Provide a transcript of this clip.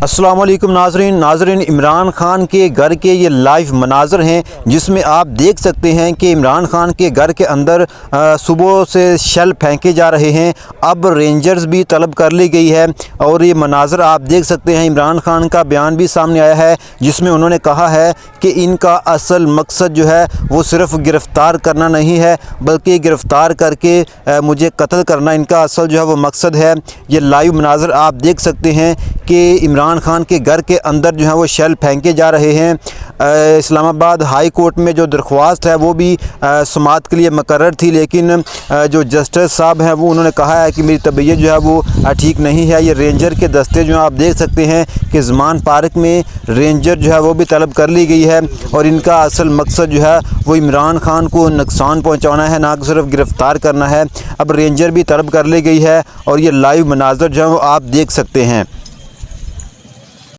अस्सलाम वालेकुम नाजरीन इमरान खान के घर के ये लाइव मनाज़र हैं जिसमें आप देख सकते हैं कि इमरान खान के घर के अंदर सुबह से शेल फेंके जा रहे हैं। अब रेंजर्स भी तलब कर ली गई है और ये मनाज़र आप देख सकते हैं। इमरान खान का बयान भी सामने आया है जिसमें उन्होंने कहा है कि इनका असल मकसद जो है वो सिर्फ़ गिरफ़्तार करना नहीं है बल्कि गिरफ़्तार करके मुझे कत्ल करना इनका असल जो है वो मकसद है। ये लाइव मनाज़र आप देख सकते हैं कि इमरान खान के घर के अंदर जो है वो शेल फेंके जा रहे हैं। इस्लामाबाद हाई कोर्ट में जो दरख्वास्त है वो भी समाअत के लिए मुकर्रर थी, लेकिन जो जस्टिस साहब हैं वो उन्होंने कहा है कि मेरी तबीयत जो है वो ठीक नहीं है। ये रेंजर के दस्ते जो आप देख सकते हैं कि ज़मान पार्क में रेंजर जो है वो भी तलब कर ली गई है और इनका असल मकसद जो है वो इमरान खान को नुकसान पहुँचाना है, ना कि सिर्फ गिरफ़्तार करना है। अब रेंजर भी तलब कर ली गई है और ये लाइव मनाज़र जो है वो आप देख सकते हैं।